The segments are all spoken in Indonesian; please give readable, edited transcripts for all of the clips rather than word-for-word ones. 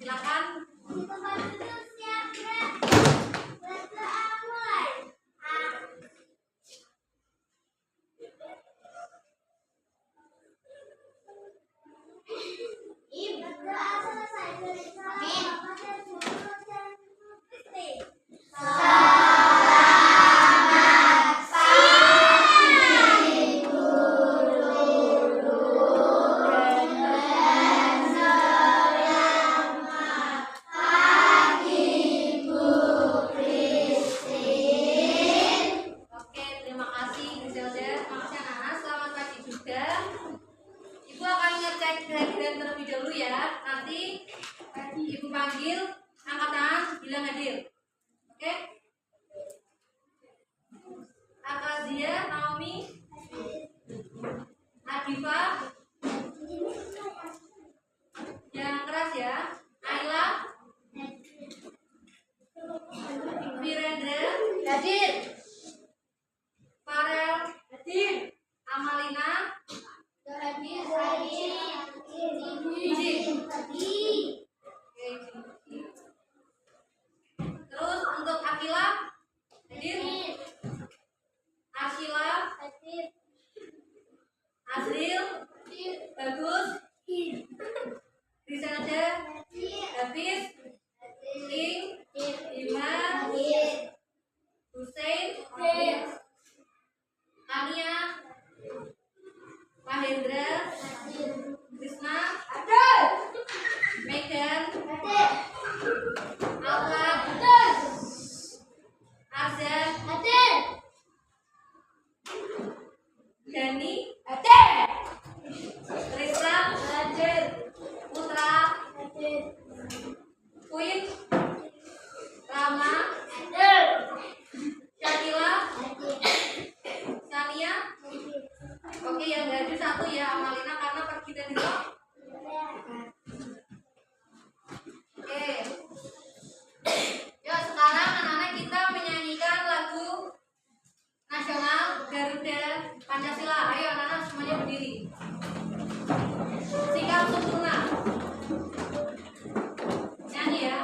Silakan. Terlebih dahulu ya, nanti Ibu panggil, angkat tangan, bilang hadir. Oke? Akazia, Naomi, Adifa, yang keras ya. Ayla, Virendra, hadir. Farel, hadir. Amalina, hadir. Terus untuk Akila hadir, Arsila hadir, Azril hadir, Bagus Riselda Hafiz Ling Ima Hussein Tania Mahendra Krisna Megan Alfa Arzan Gani Risa Putra Queen Rama Syakila Sania. Oke, yang nggak ada satu ya, Amalina karena pergi tadi. Oke. Yuk sekarang anak-anak kita menyanyikan lagu nasional Garuda Pancasila. Ayo anak-anak semuanya berdiri. Sikap sempurna. Nyanyi ya.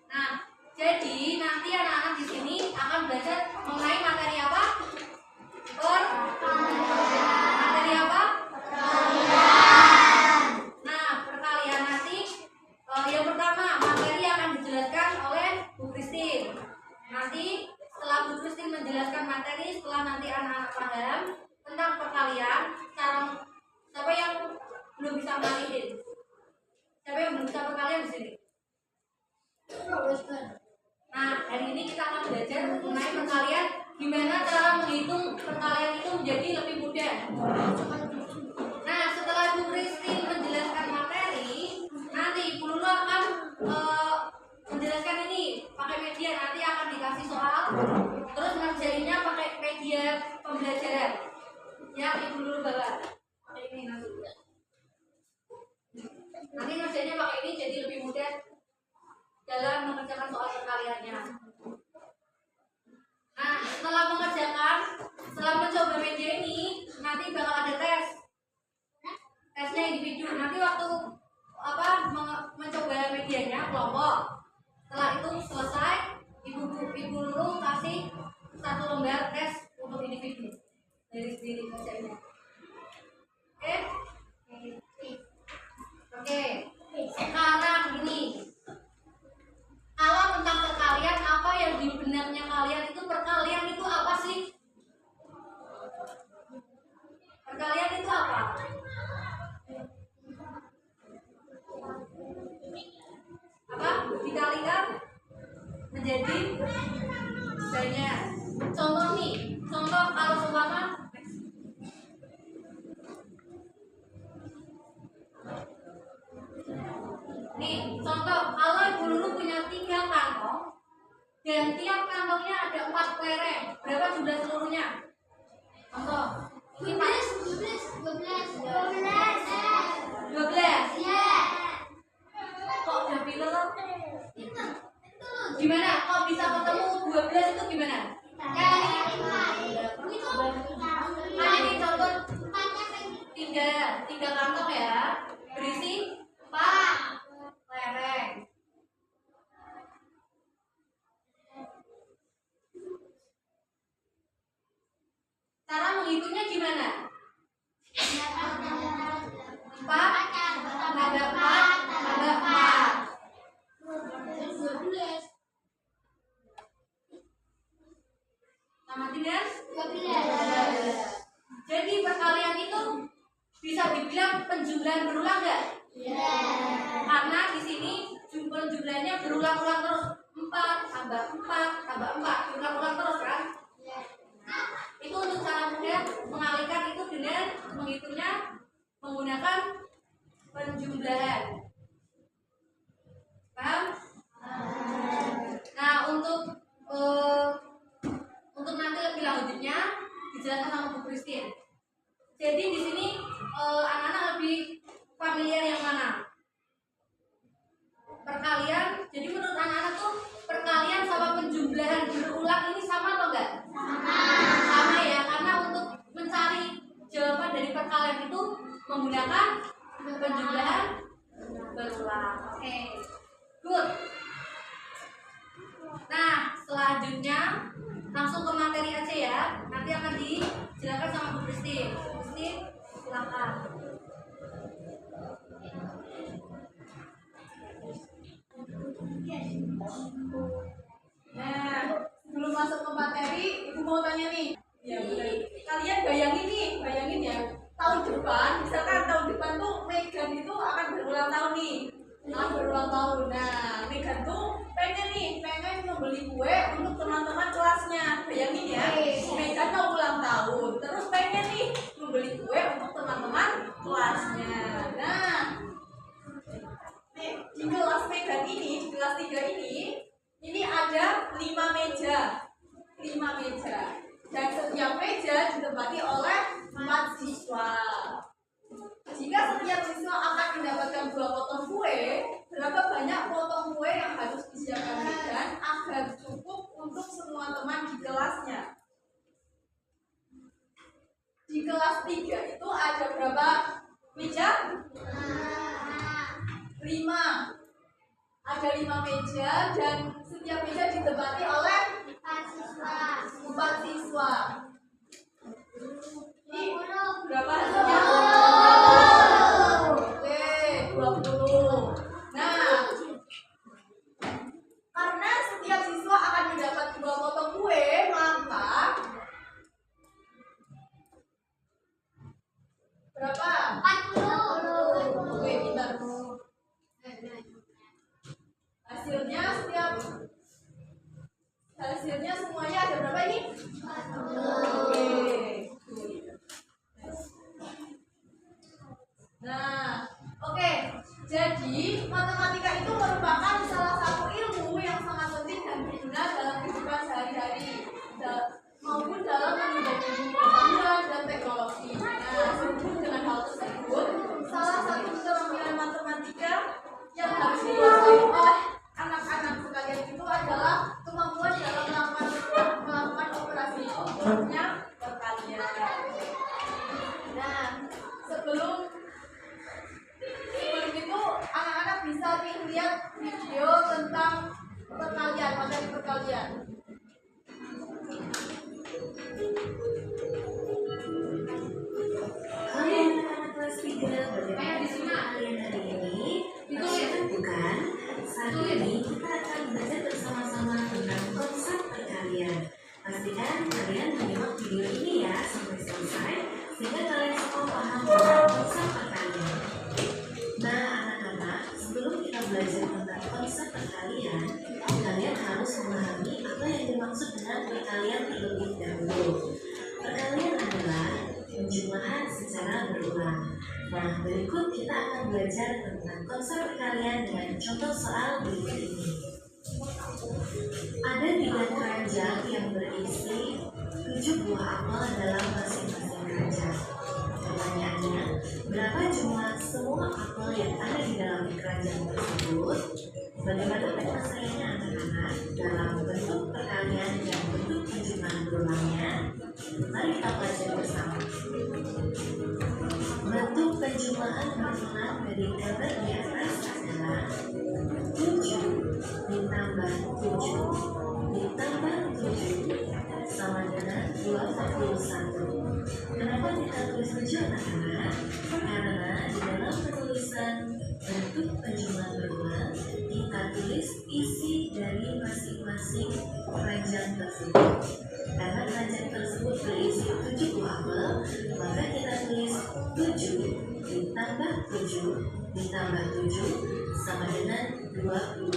Nah, jadi nanti anak-anak di sini akan belajar mengenai materi apa? Materi apa? Nah, perkalian nanti yang pertama materi akan dijelaskan oleh Bu Christine. Nanti setelah Bu Christine menjelaskan materi, setelah nanti anak-anak paham tentang perkalian, cara siapa yang belum bisa ngalihin? Siapa yang belum bisa perkalian di sini? Nah, hari ini kita akan belajar mengenai perkalian, gimana cara menghitung perkalian itu menjadi lebih mudah. Nah, setelah Bu Christine menjelaskan materi, nanti Bu Lulu akan menjelaskan ini pakai media. Nanti akan dikasih soal, terus ngerjainnya pakai media pembelajaran yang Ibu Lulu bawa. Pakai ini nanti. Nanti ngerjainnya pakai ini jadi lebih mudah dalam mengerjakan soal perkaliannya. Nah, setelah mencoba media ini, nanti bakal ada tesnya individu. Nanti waktu mencoba medianya kelompok. Setelah itu selesai, ibu Lulu kasih satu lembar tes untuk individu dari sendiri kerjanya. Oke. Sekarang ini, kalau tentang perkalian, apa yang di benaknya kalian itu perkalian itu apa sih? Perkalian itu apa? Apa? Dikalikan menjadi banyak. Contoh nih, kalau seumpama nih, contoh kalau Ibu Lulu punya 3 kantong dan tiap kantongnya ada 4 kelereng, berapa jumlah seluruhnya? Contoh 12. Ya. Kok udah pinter loh? Gimana? Kok bisa ketemu 12 itu gimana? Ini contoh 3 kantong ya, berisi 4 kelereng. Cara menghitungnya gimana? 4 tambah 4 tambah 4. Sama 12. Jadi perkalian itu bisa dibilang penjumlahan berulang nggak? Iya. Karena di sini jumlahnya berulang-ulang terus, 4 tambah 4 tambah 4, berulang-ulang terus kan? Itu untuk cara mudah mengalihkan itu dengan menghitungnya menggunakan penjumlahan. Paham? Nah, untuk nanti lebih lanjutnya dijelaskan sama Bu Christine. Jadi di sini anak-anak lebih familiar yang mana? Perkalian. Jadi menurut anak-anak tuh perkalian sama penjumlahan berulang ini sama atau enggak? Sama ya, karena untuk mencari jawaban dari perkalian itu menggunakan penjumlahan berulang. Oke, good. Nah, selanjutnya langsung ke materi aja ya. Nanti akan dijelaskan sama Bu Christine. Bu Christine, silakan. Nah, sebelum masuk ke materi, Ibu mau tanya nih. Ya, benar. Kalian bayangin ya. Tahun depan, misalkan tahun depan tuh Megan itu akan berulang tahun nih. Akan berulang tahun. Nah, Megan tuh pengen membeli kue untuk teman-teman kelasnya. Bayangin ya, Megan mau ulang tahun, terus pengen nih membeli kue untuk teman-teman kelasnya. Nah, di kelas Megan ini, di kelas 3 ini ada 5 meja. Dan setiap meja ditempati oleh 4 siswa. Jika setiap siswa akan mendapatkan 2 potong kue, berapa banyak potong kue yang harus disiapkan Megan agar cukup untuk semua teman di kelasnya? Di kelas 3 itu ada berapa meja? 5. Ada 5 meja dan setiap meja ditempati oleh 4 siswa. Ini berapa hasilnya? Oke, 20. Nah, karena setiap siswa akan mendapat 2 potong kue, maka berapa? 40. Oke, pintar. Hasilnya semuanya ada berapa ini? 40. Oke. Nah, oke. Jadi matematika itu merupakan salah satu ilmu yang sangat penting dan berguna dalam kehidupan sehari-hari maupun dalam menunjang pengetahuan dan teknologi. Nah, sehubung dengan hal tersebut, salah satu keterampilan matematika yang harus dikuasai oleh anak-anak sekalian itu adalah kemampuan dalam melakukan operasi perkalian. Nah, sebelum itu anak-anak bisa lihat video tentang perkalian, materi perkalian. Hai anak-anak kelas 3, bagaimana kalian hari ini? Siapa bukan? Saat ini kita akan belajar bersama-sama tentang konsep perkalian. Pastikan kalian menyimak video ini ya sampai selesai sehingga kalian semua paham tentang konsep perkalian. Nah anak-anak, sebelum kita belajar tentang konsep perkalian, kalian harus memahami apa yang dimaksud dengan perkalian terlebih dahulu. Perkalian adalah penjumlahan secara berulang. Nah, berikut kita akan belajar tentang konsep perkalian dengan contoh soal berikut ini. Ada 3 keranjang yang berisi 7 buah apel dalam masing-masing keranjang. Pertanyaannya, berapa jumlah semua apel yang ada di dalam keranjang tersebut? Bagaimana penyelesaiannya anak-anak dalam bentuk perkalian dan bentuk penjumlahan berulangnya? Mari kita pelajari bersama. Bentuk penjumlahan berulang dari gambar di atas adalah 7 ditambah 7 ditambah 7 sama dengan 21. Kenapa kita tulis 7 anak-anak? Karena di dalam penulisan bentuk penjumlahan berulang kita tulis isi dari masing-masing keranjang tersebut. Karena keranjang tersebut berisi 7 buah apel, maka kita tulis 7 ditambah 7 ditambah 7 sama dengan 21.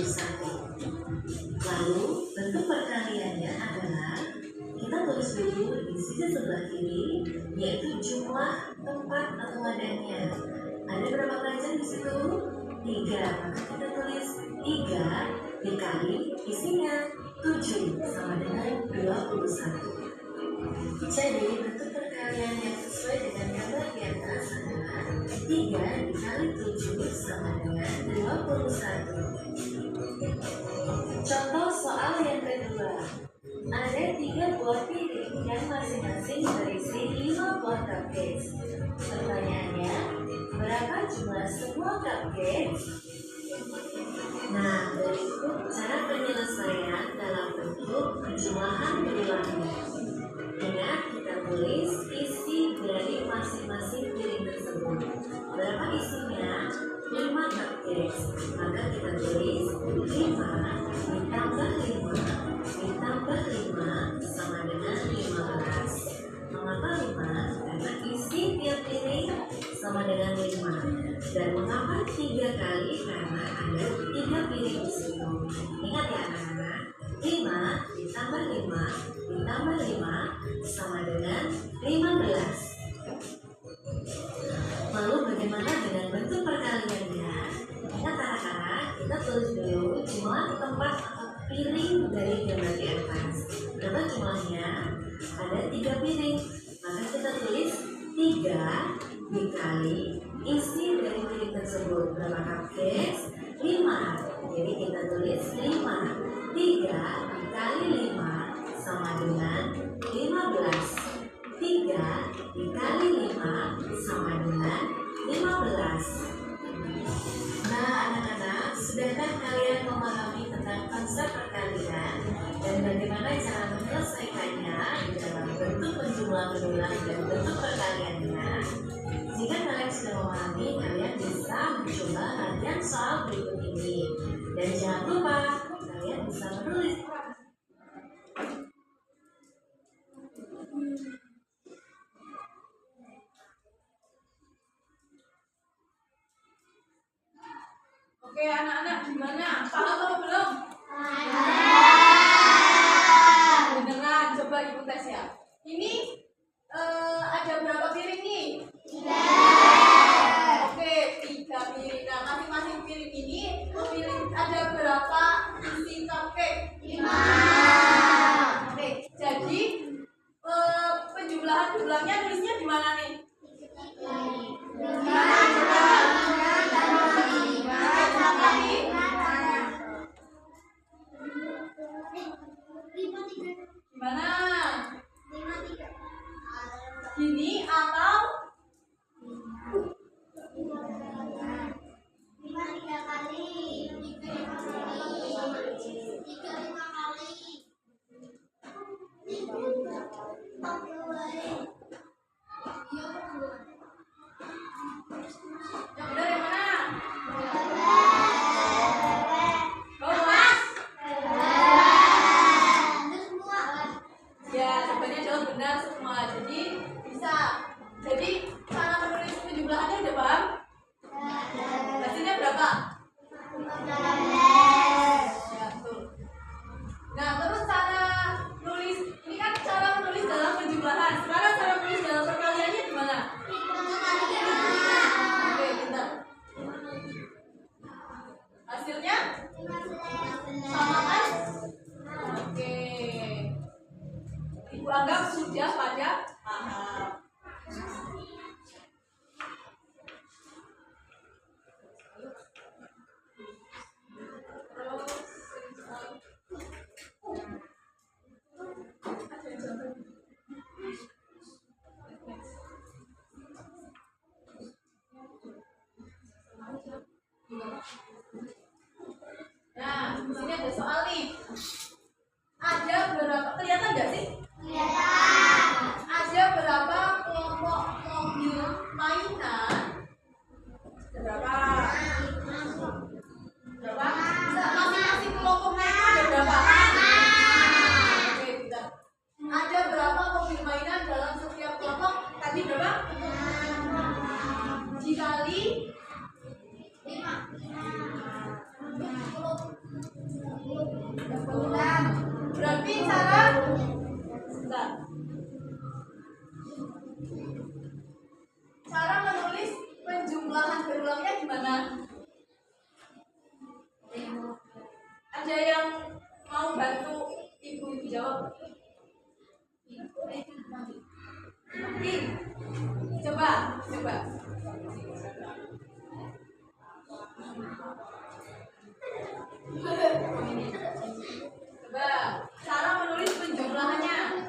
Lalu bentuk perkaliannya adalah kita tulis dulu di sisi sebelah kiri, yaitu jumlah tempat pengadanya. Ada berapa keranjang di situ? 3. Maka kita tulis 3 dikali isinya 7 sama dengan 21. Jadi bentuk perkalian yang sesuai dengan gambar di atas adalah 3 dikali 7 sama dengan 21. Contoh soal yang kedua. Ada 3 buah piring yang masing-masing berisi 5 buah cupcake. Pertanyaannya, berapa jumlah semua cupcake? Nah, berikut cara penyelesaian dalam bentuk penjumlahan berulangnya. Ingat, kita tulis isi dari masing-masing piring tersebut. Berapa isinya? 5 cupcake. Maka kita tulis 5 ditambah 5 ditambah 5 sama dengan 15. Mengapa 5? Karena isi tiap piring sama dengan 5. Dan mengapa 3 kali? Karena ada 3 piring di situ. Ingat ya anak-anak, 5 ditambah 5 ditambah 5 sama dengan 15. Lalu bagaimana dengan bentuk perkaliannya? Ingat anak-anak, kita tulis dulu jumlah tempat atau piring dari gambar di atas. Berapa jumlahnya? Ada 3 piring. Maka kita tulis 3 dikali isi dari piring tersebut. Berapa cupcake? 5. Jadi kita tulis 5. 3 dikali 5 sama dengan 15. 3 dikali 5 sama dengan 15. Nah anak-anak, Sudahkah kalian memahami tentang konsep perkalian dan bagaimana cara menyelesaikannya di dalam bentuk penjumlah berulang dan bentuk perkaliannya? Jika kalian sudah memahami, kalian bisa mencoba latihan soal berikut ini. Dan jangan lupa, kalian bisa menulis. Oke, anak-anak gimana? Paham atau belum? Beneran, coba ibu tes ya. Ini ada berapa piring nih? 3. Oke, 3 piring. Nah, masing-masing piring ini ada berapa isi cupcake? 5. Oke, jadi penjumlahan jumlahnya nulisnya di mana nih? Gimana? Gini atau? 5 3 kali. 3 5 kali. Yang benar yang mana? Ya, jawabannya adalah benar semua. Jadi bisa. Jadi cara menulis penjumlahannya udah paham? Hasilnya berapa? 15. Ya, betul. Nah, terus cara nulis, ini kan cara menulis dalam penjumlahan. Sekarang cara menulis dalam perkaliannya gimana? Oke, bentar. Hasilnya? Sama kan? Oke. Ibu anggap sudah pada paham. Nah, di sini ada soal nih. Ada berapa? Kelihatan nggak sih? Ada berapa kelompok mobil mainan? Ada berapa? Berapa? Masing-masing kelompoknya itu ada berapa? Oke, tidak. Ada berapa mobil mainan dalam setiap kelompok? Tadi berapa? Dikali 5. Berarti cara sebentar. Cara menulis penjumlahan berulangnya gimana? Ada yang mau bantu ibu jawab? Coba. Coba, cara menulis penjumlahannya.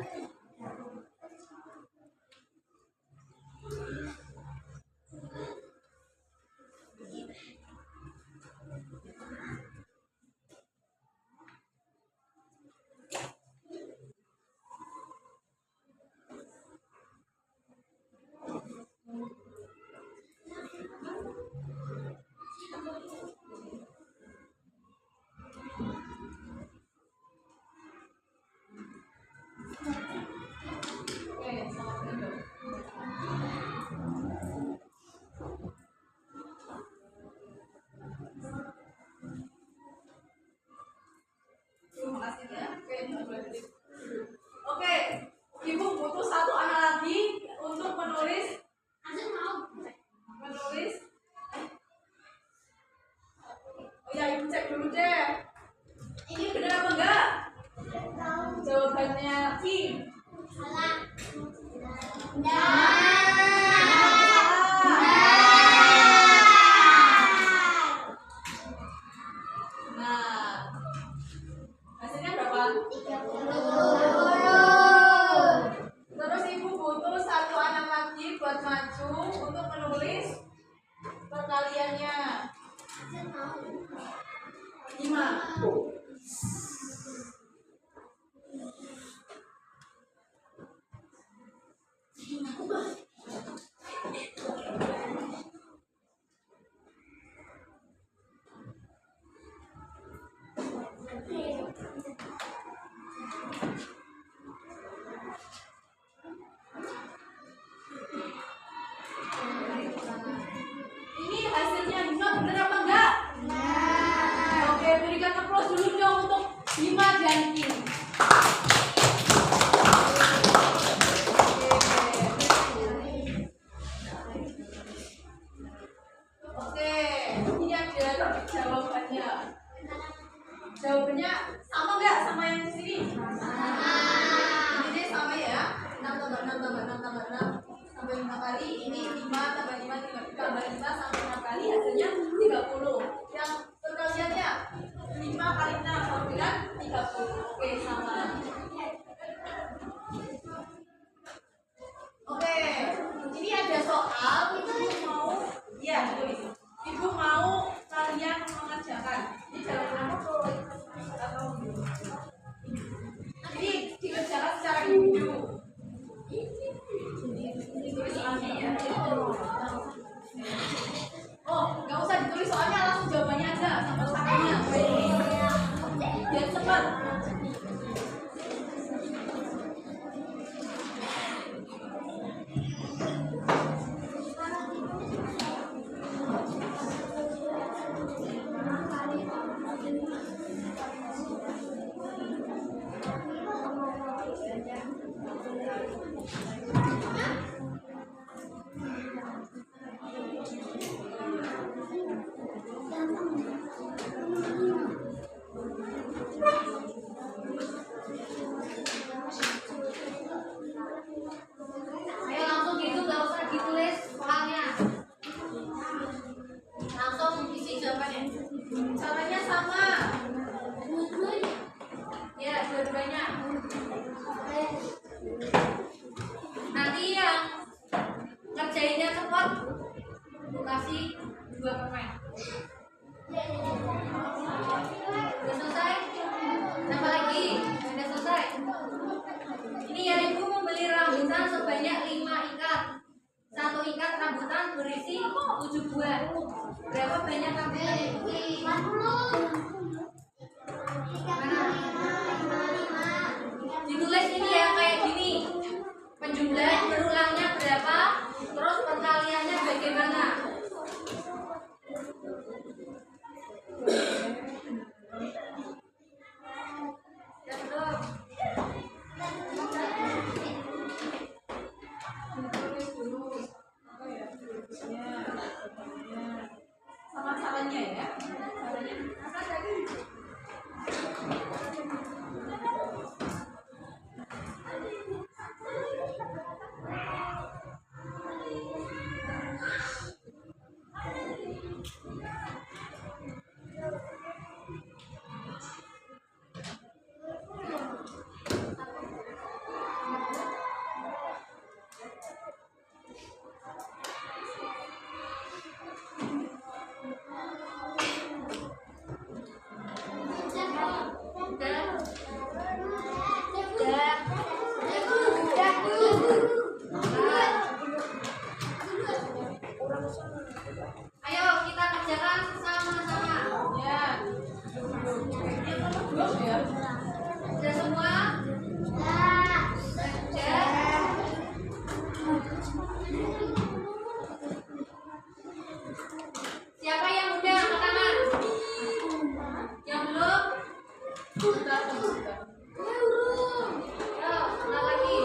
Oke, selamat menunjuk. Terima kasih ya. Oke, ibu butuh satu anak lagi untuk menulis. Oh ya, ibu cek dulu deh. Ini benar apa enggak? Jawabannya I. Nah, hasilnya berapa? 30. Terus ibu butuh satu anak lagi buat maju untuk menulis perkaliannya. Ini hasilnya Bima bener apa enggak? Oke, berikan aplaus dulu dong untuk Bima dan Kim. Oke, ini ada jawabannya. Jawabannya sama nggak sama yang di sini? Ini sama ya. 6 tambah 6 tambah 6 tambah 6 sampai 5 kali. Ini 5 tambah 5 tambah 5 sampai 6 kali hasilnya 30. Yang perkaliannya 5 kali 6 sama dengan 30. Oke, sama. Oke, ini ada soal. Ibu mau kalian mengerjakan. Ini jawaban apa? Ini dikerjakan secara individu. Ditulis soalnya ya. Oh, nggak usah ditulis soalnya, langsung jawabannya aja sama sakannya. Biar cepat. Ayo langsung gitu, nggak usah ditulis soalnya. Langsung isi jawabannya. Caranya sama. Ya, dua-duanya. Nanti yang ngerjainnya cepat, aku kasih 2 permen. Udah selesai? Tambah lagi, udah selesai. Ini ya, ibu membeli rambutan sebanyak 5 ikat. 1 ikat rambutan berisi 7 buah. Berapa banyak rambutan ibu? 50. Ditulis ini ya kayak gini. Penjumlahan berulangnya berapa? Terus perkaliannya bagaimana? Ya, belum. Ditulis dulu. Apa ya? Tulisnya. Sama caranya ya. Caranya apa tadi? Ayo kita kerjakan sama-sama. Ya. Belum ya. Sudah semua? Sudah. Siapa yang udah angkat tangan? Yang belum? Sudah, sudah. Ayo, angkat lagi.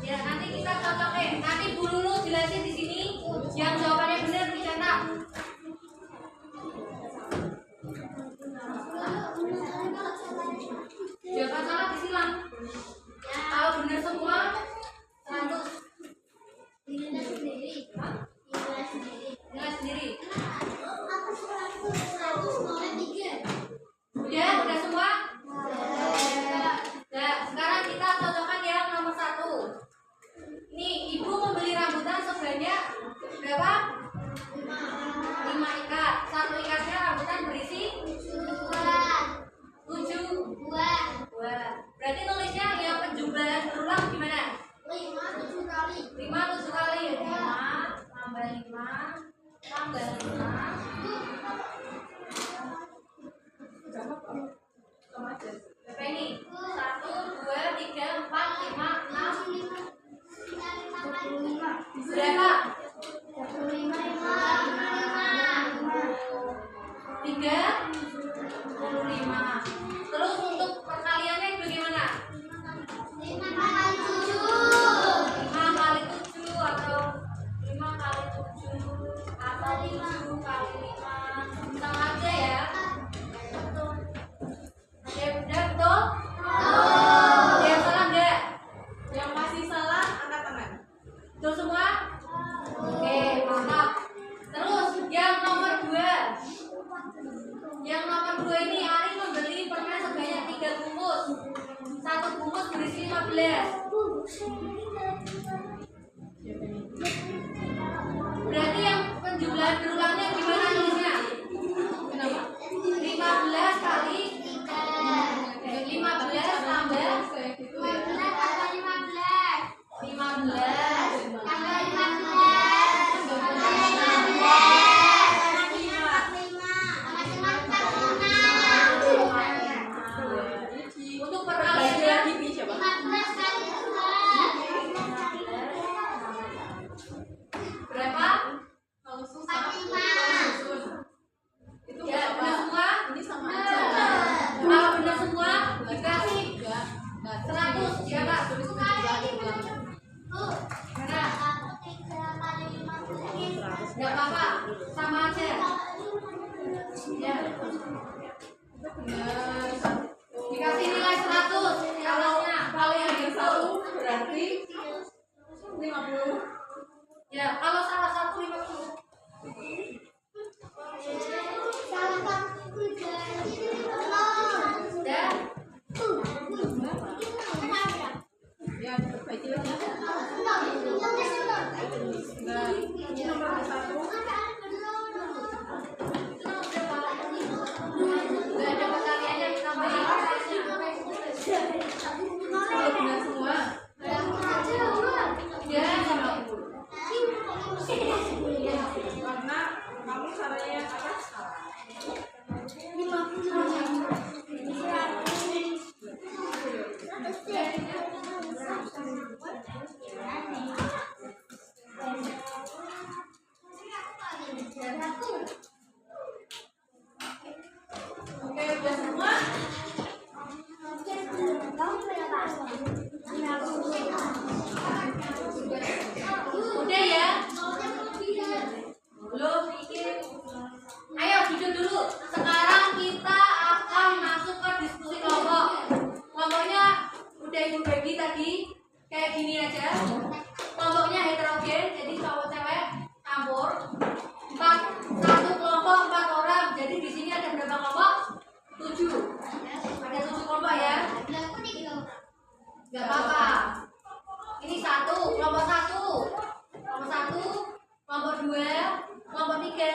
Ya, nanti kita cocokin. Nanti Bu Lulu jelasin di sini. Yang jawabannya benar dicetak. Bro ini Ari membeli permen sebanyak 3 bungkus. 1 bungkus berisi 15. Berarti yang penjumlahan berulangnya gimana nulisnya? 15 kali 15 tambah 15 untuk perkalian berapa? Itu Ya, berapa? benar semua? Ini sama aja. Kalau benar semua dikasih 100 ya Kak? Nah, nggak apa-apa, sama aja. Ya. Dikasih nilai 100. Kalau yang Yang satu berarti 50. ya, kalau salah satu 50. Ya. Ya, diperbaiki lagi. Nah, ini nomor 1. Nggak ada perkaliannya ditambahin. Kalau benar semua. Ya. Karena kamu caranya apa? Oke, udah semua. Udah ya? Belum bikin. Ayo duduk dulu. Sekarang kita akan masuk ke diskusi kelompok. Kelompoknya udah ibu bagi tadi kayak gini aja. Kelompoknya heterogen, jadi cowok cewek campur. Satu kelompok 4 orang. Jadi di sini ada berapa kelompok? 7. Ada 7 kelompok ya. Gak apa-apa. Ini 1, kelompok 1. Kelompok 1, kelompok 2, kelompok 3,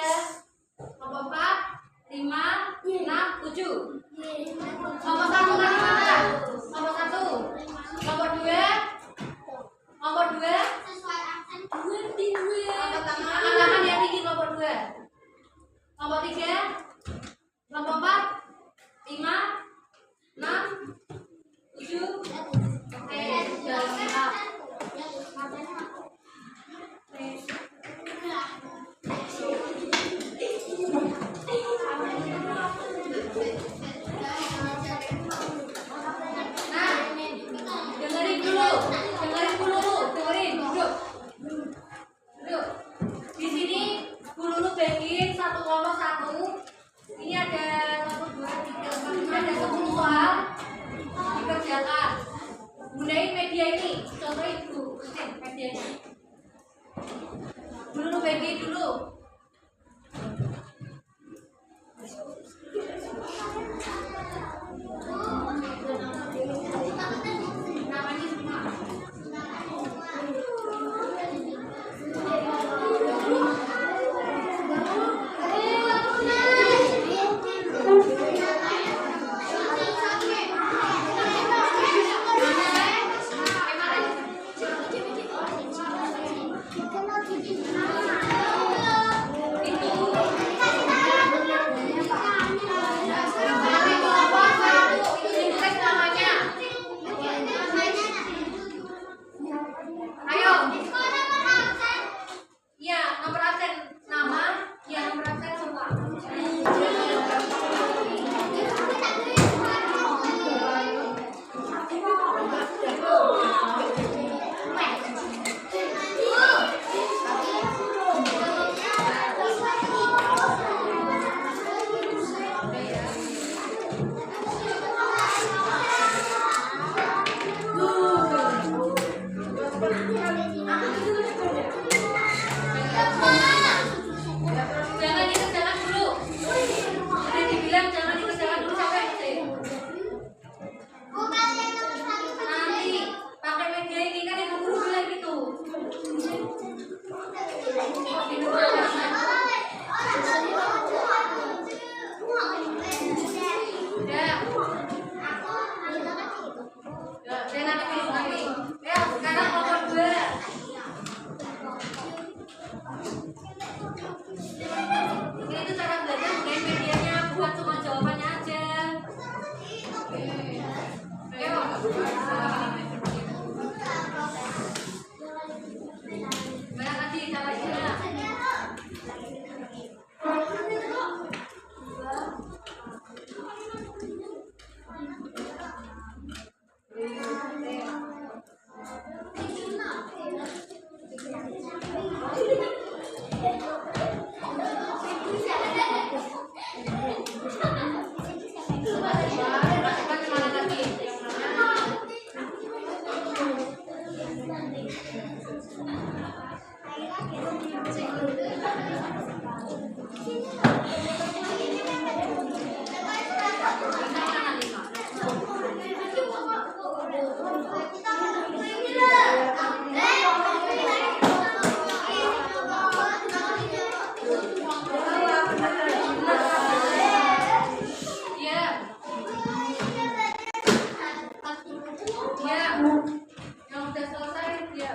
kelompok 4, 5, 6, 7. Kelompok 1 tadi mana? Kelompok 1, kelompok 2, kelompok 2, angkat tangan yang tinggi kelompok 2. Kelompok 3, kelompok 4, 5, 6, 7. Oke, jalan lengkap. Ya. Ya, nanti. Ya, sekarang nomor 2. Ini tuh cara belajar gunain medianya, bukan cuma jawabannya aja. Ayo. Banyak lagi caranya. Yang udah selesai dia.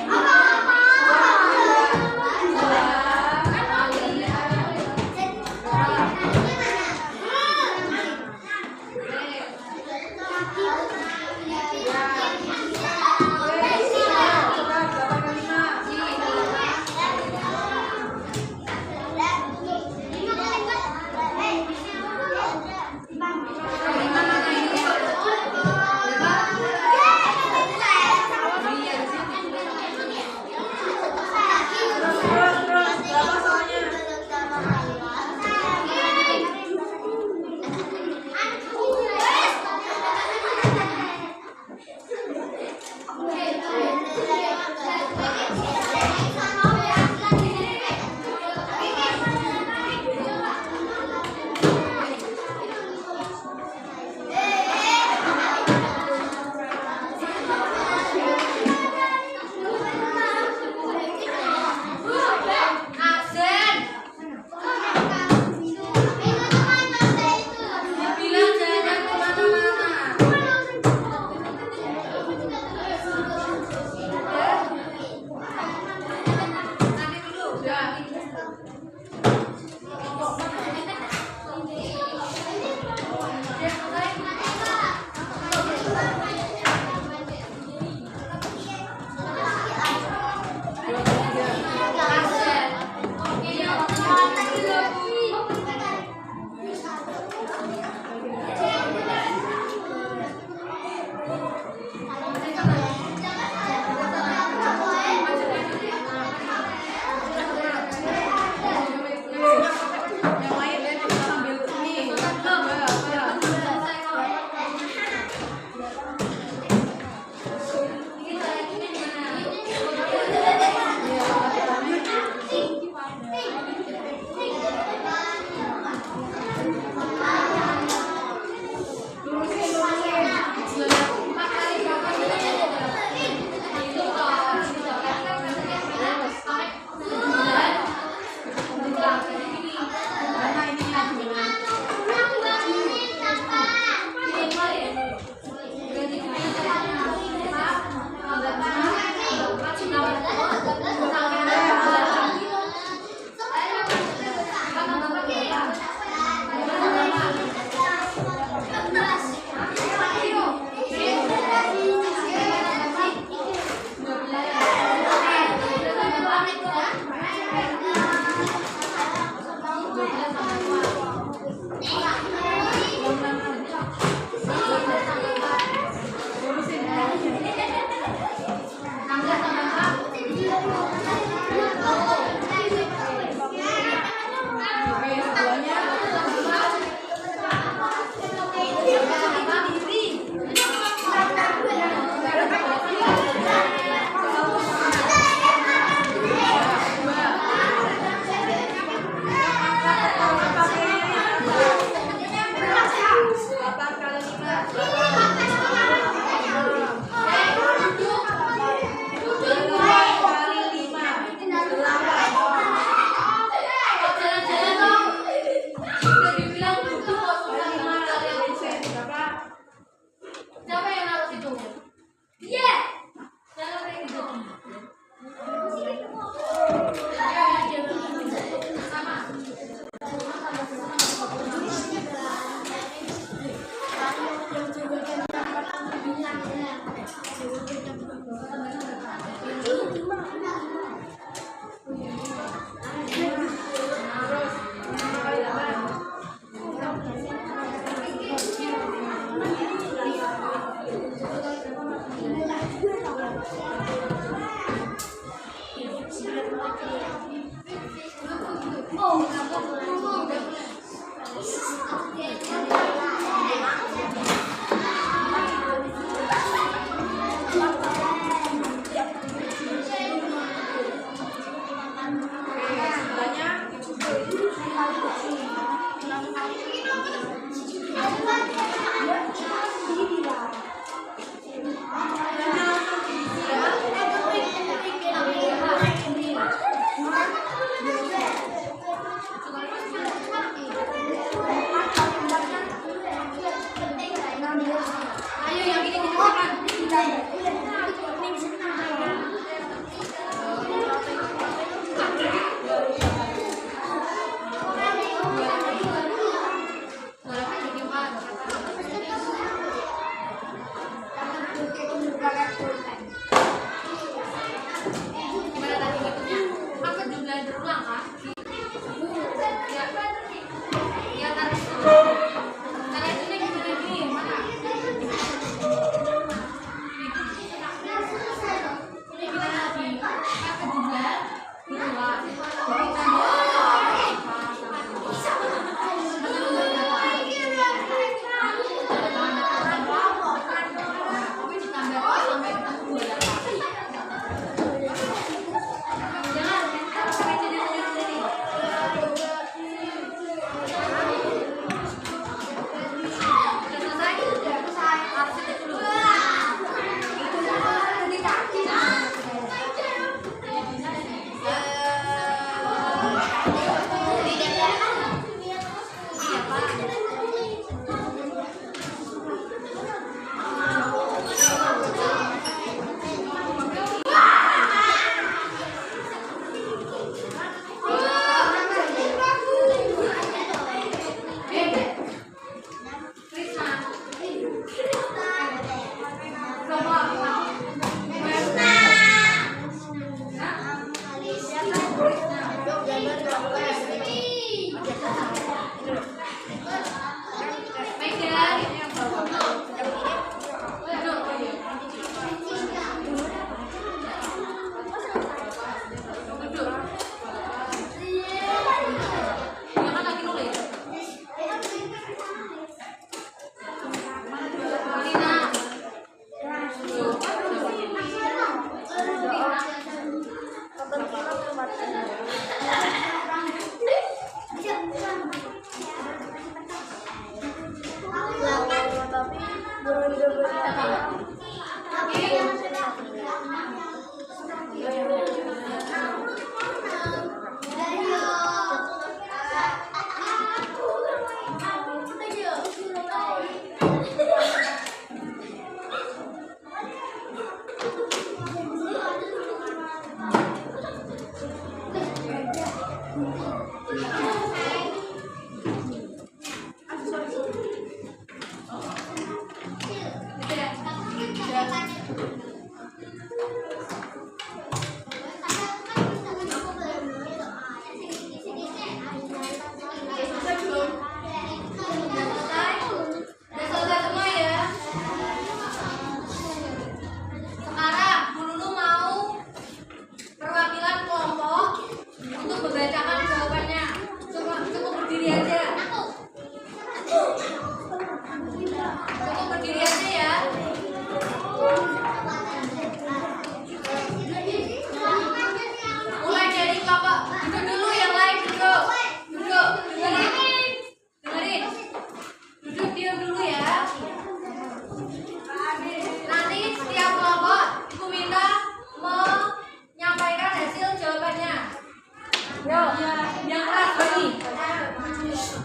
Apa?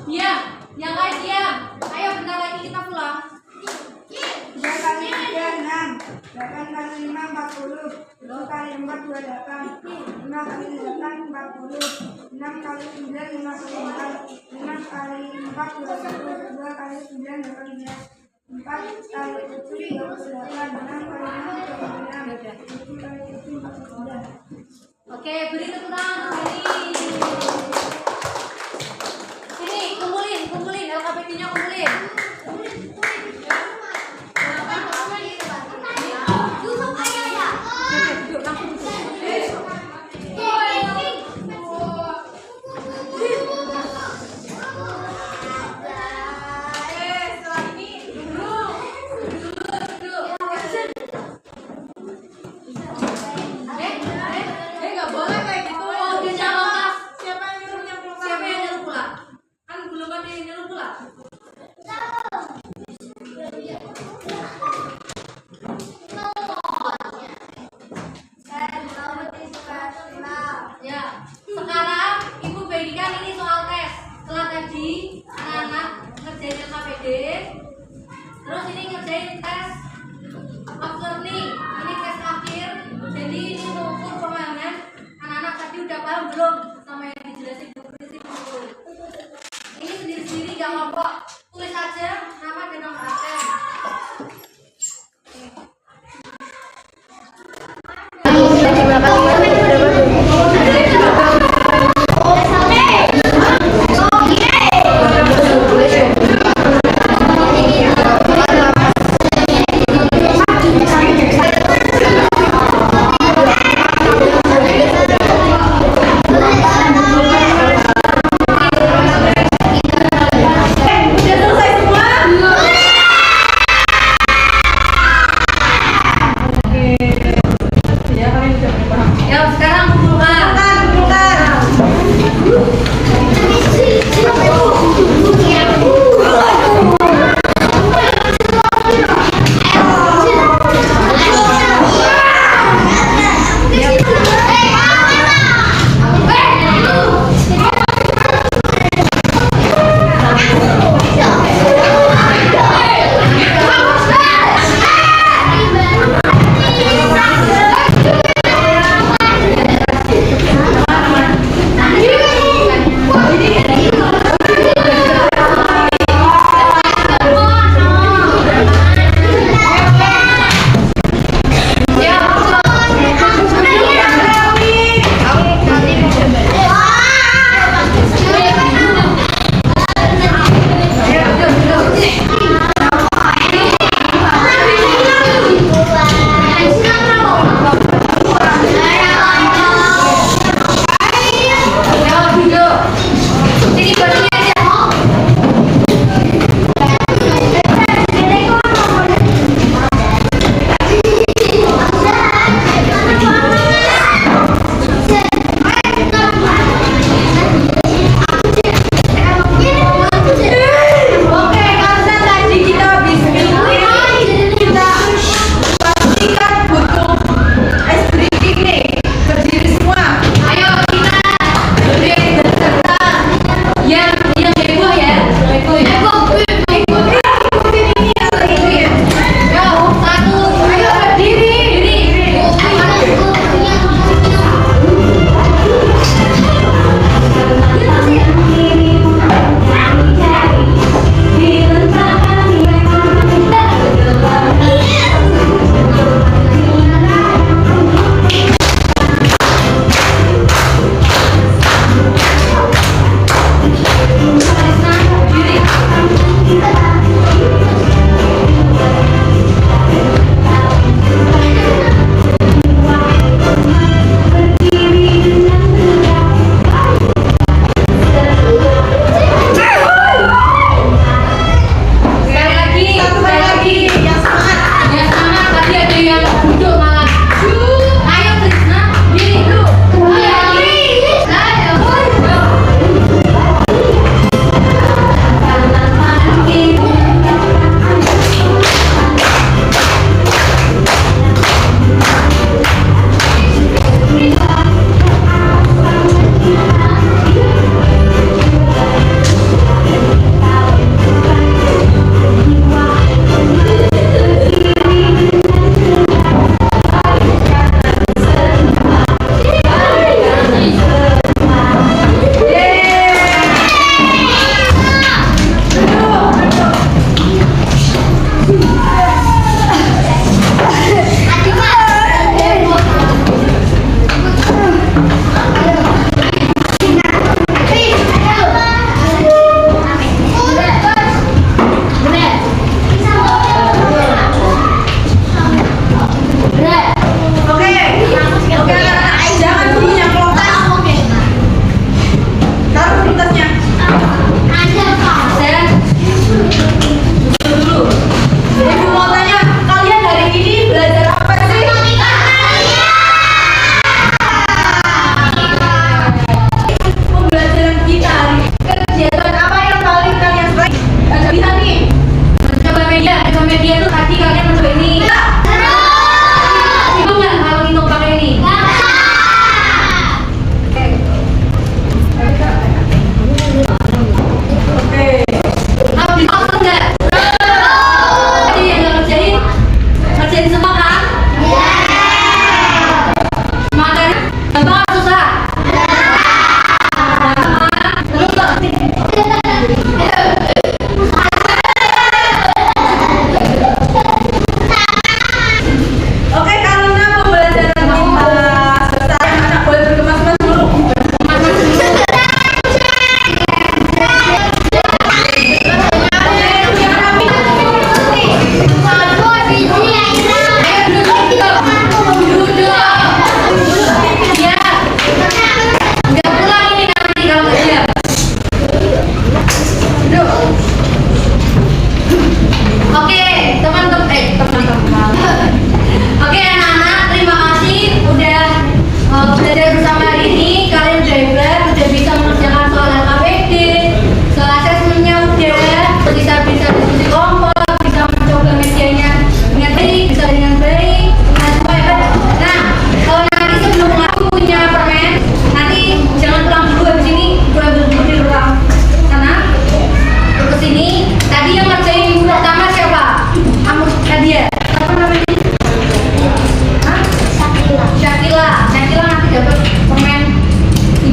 Diam, yang lain diam. Ayo bentar lagi kita pulang. 3 kali 3 6, 8 kali 5 40, 10 kali 4 28, 5 kali 8 40, 6 kali 9 54, 5 kali 4 21, 2 kali 9 18, 4 kali 7 28, 6 kali 5 29, 7 kali 7 49. Oke, beri tepuk tangan untuk Heri. Sini, kumpulin LKPD-nya kumpulin. Duduk aja ya. Duduk, langsung duduk. Setelah ini duduk. Nggak boleh kayak gitu. Oh, dia nyamuk. Siapa yang nyuruh Siapa yang nyuruh pulang? Kan belum ada yang nyuruh pulang. Ya, sekarang Ibu bagikan ini soal tes. Setelah tadi anak-anak ngerjain LKPD, terus ini ngerjain tes of learning. Ini tes akhir. Jadi ini mengukur pemahaman anak-anak tadi udah paham belum sama yang dijelasin Bu Kristi dulu. Ini sendiri-sendiri gak kelompok. Tulis aja nama dan nomor absen. Ya, sekarang kumpulkan.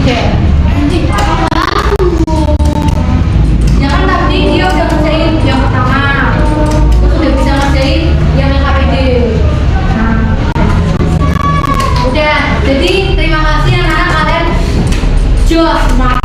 Oke. Ya kan tadi dia udah ngerjain yang pertama, terus udah bisa ngerjain yang LKPD. Nah, udah. Jadi terima kasih anak-anak kalian. Jos.